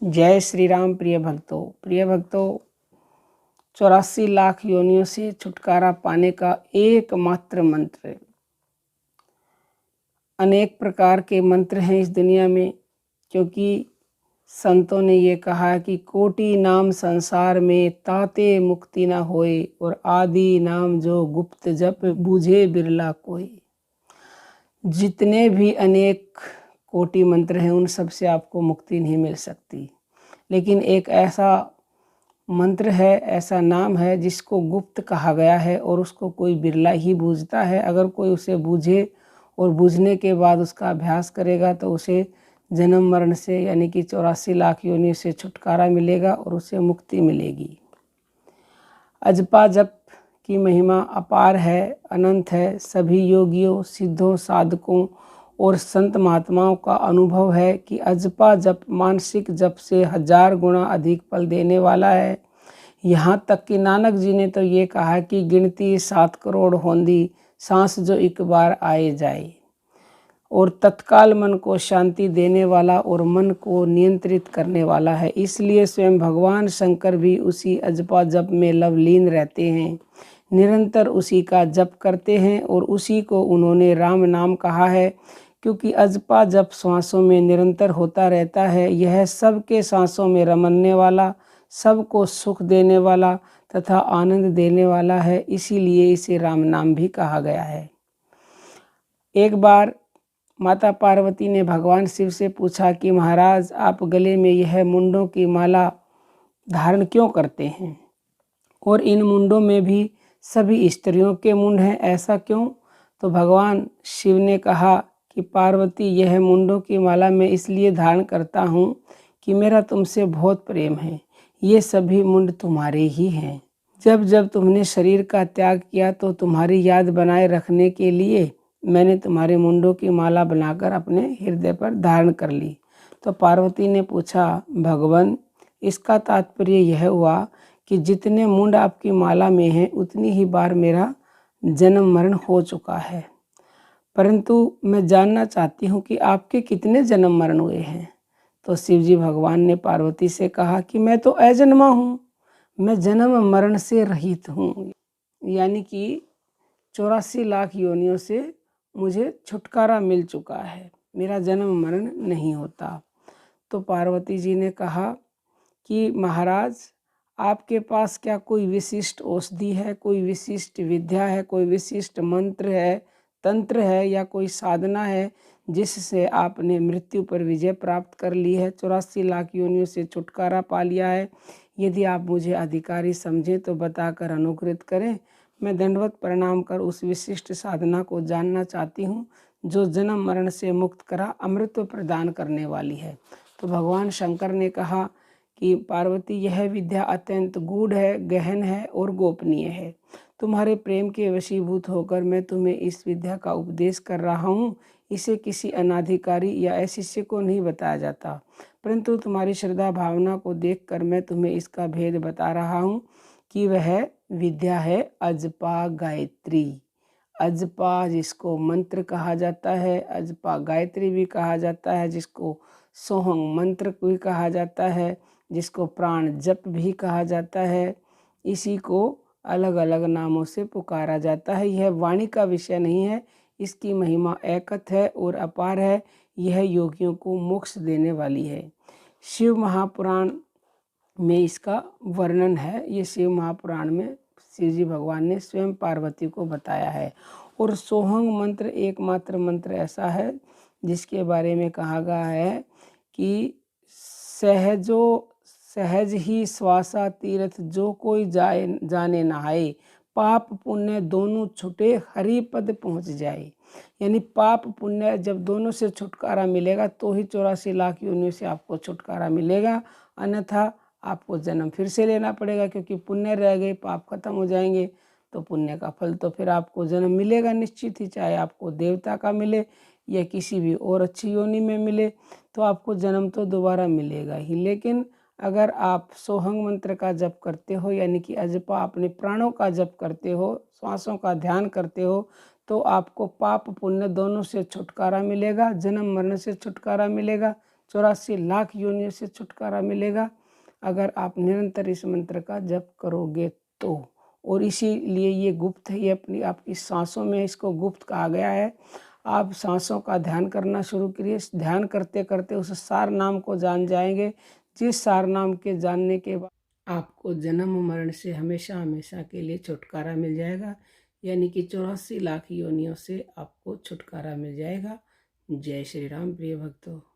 जय श्री राम। प्रिय भक्तों, 84 लाख योनियों से छुटकारा पाने का एकमात्र मंत्र। अनेक प्रकार के मंत्र हैं इस दुनिया में, क्योंकि संतों ने ये कहा कि कोटि नाम संसार में ताते मुक्ति न होए, और आदि नाम जो गुप्त जप बूझे बिरला कोई। जितने भी अनेक कोटि मंत्र हैं उन सब से आपको मुक्ति नहीं मिल सकती, लेकिन एक ऐसा मंत्र है, ऐसा नाम है जिसको गुप्त कहा गया है और उसको कोई बिरला ही बूझता है। अगर कोई उसे बूझे और बूझने के बाद उसका अभ्यास करेगा तो उसे जन्म मरण से यानी कि 84 लाख योनि से छुटकारा मिलेगा और उसे मुक्ति मिलेगी। अजपा जप की महिमा अपार है, अनंत है। सभी योगियों, सिद्धों, साधकों और संत महात्माओं का अनुभव है कि अजपा जप मानसिक जप से 1000 गुना अधिक फल देने वाला है। यहाँ तक कि नानक जी ने तो ये कहा कि गिनती 7 करोड़ होंदी, सांस जो एक बार आए जाए, और तत्काल मन को शांति देने वाला और मन को नियंत्रित करने वाला है। इसलिए स्वयं भगवान शंकर भी उसी अजपा जप में लवलीन रहते हैं, निरंतर उसी का जप करते हैं, और उसी को उन्होंने राम नाम कहा है, क्योंकि अजपा जप सांसों में निरंतर होता रहता है। यह सबके सांसों में रमने वाला, सबको सुख देने वाला तथा आनंद देने वाला है, इसीलिए इसे राम नाम भी कहा गया है। एक बार माता पार्वती ने भगवान शिव से पूछा कि महाराज, आप गले में यह मुंडों की माला धारण क्यों करते हैं, और इन मुंडों में भी सभी स्त्रियों के मुंड हैं, ऐसा क्यों? तो भगवान शिव ने कहा कि पार्वती, यह मुंडों की माला मैं इसलिए धारण करता हूँ कि मेरा तुमसे बहुत प्रेम है। ये सभी मुंड तुम्हारे ही हैं। जब जब तुमने शरीर का त्याग किया तो तुम्हारी याद बनाए रखने के लिए मैंने तुम्हारे मुंडों की माला बनाकर अपने हृदय पर धारण कर ली। तो पार्वती ने पूछा, भगवान, इसका तात्पर्य यह हुआ कि जितने मुंड आपकी माला में हैं उतनी ही बार मेरा जन्म मरण हो चुका है, परंतु मैं जानना चाहती हूँ कि आपके कितने जन्म मरण हुए हैं। तो शिवजी भगवान ने पार्वती से कहा कि मैं तो अजन्मा हूँ, मैं जन्म मरण से रहित हूँ, यानी कि 84 लाख योनियों से मुझे छुटकारा मिल चुका है, मेरा जन्म मरण नहीं होता। तो पार्वती जी ने कहा कि महाराज, आपके पास क्या कोई विशिष्ट औषधि है, कोई विशिष्ट विद्या है, कोई विशिष्ट मंत्र है, तंत्र है, या कोई साधना है जिससे आपने मृत्यु पर विजय प्राप्त कर ली है, 84 लाख योनियों से छुटकारा पा लिया है? यदि आप मुझे अधिकारी समझें तो बताकर अनुग्रहित करें। मैं दंडवत प्रणाम कर उस विशिष्ट साधना को जानना चाहती हूँ जो जन्म मरण से मुक्त करा अमृत प्रदान करने वाली है। तो भगवान शंकर ने कहा कि पार्वती, यह विद्या अत्यंत गूढ़ है, गहन है और गोपनीय है। तुम्हारे प्रेम के वशीभूत होकर मैं तुम्हें इस विद्या का उपदेश कर रहा हूँ। इसे किसी अनाधिकारी या अशिष्य को नहीं बताया जाता, परंतु तुम्हारी श्रद्धा भावना को देखकर मैं तुम्हें इसका भेद बता रहा हूँ कि वह विद्या है अजपा गायत्री। अजपा जिसको मंत्र कहा जाता है, अजपा गायत्री भी कहा जाता है, जिसको सोहंग मंत्र भी कहा जाता है, जिसको प्राण जप भी कहा जाता है। इसी को अलग अलग नामों से पुकारा जाता है। यह वाणी का विषय नहीं है, इसकी महिमा एकत है और अपार है। यह योगियों को मोक्ष देने वाली है। शिव महापुराण में इसका वर्णन है। ये शिव महापुराण में शिव जी भगवान ने स्वयं पार्वती को बताया है। और सोहंग मंत्र एकमात्र मंत्र ऐसा है जिसके बारे में कहा गया है कि सहज ही श्वासा तीर्थ जो कोई जाने नहाए, पाप पुण्य दोनों छुटे हरि पद पहुँच जाए। यानी पाप पुण्य जब दोनों से छुटकारा मिलेगा तो ही 84 लाख योनियों से आपको छुटकारा मिलेगा, अन्यथा आपको जन्म फिर से लेना पड़ेगा, क्योंकि पुण्य रह गए, पाप खत्म हो जाएंगे तो पुण्य का फल तो फिर आपको जन्म मिलेगा निश्चित ही, चाहे आपको देवता का मिले या किसी भी और अच्छी योनि में मिले, तो आपको जन्म तो दोबारा मिलेगा ही। लेकिन अगर आप सोहंग मंत्र का जप करते हो, यानी कि अजपा अपने प्राणों का जप करते हो, श्वासों का ध्यान करते हो, तो आपको पाप पुण्य दोनों से छुटकारा मिलेगा, जन्म मरण से छुटकारा मिलेगा, 84 लाख योनियों से छुटकारा मिलेगा अगर आप निरंतर इस मंत्र का जप करोगे तो। और इसीलिए ये गुप्त है, ये अपनी आपकी सांसों में इसको गुप्त कहा गया है। आप सांसों का ध्यान करना शुरू करिए, ध्यान करते करते उस सार नाम को जान जाएंगे, जिस सार नाम के जानने के बाद आपको जन्म मरण से हमेशा हमेशा के लिए छुटकारा मिल जाएगा, यानी कि 84 लाख योनियों से आपको छुटकारा मिल जाएगा। जय श्री राम प्रिय भक्तों।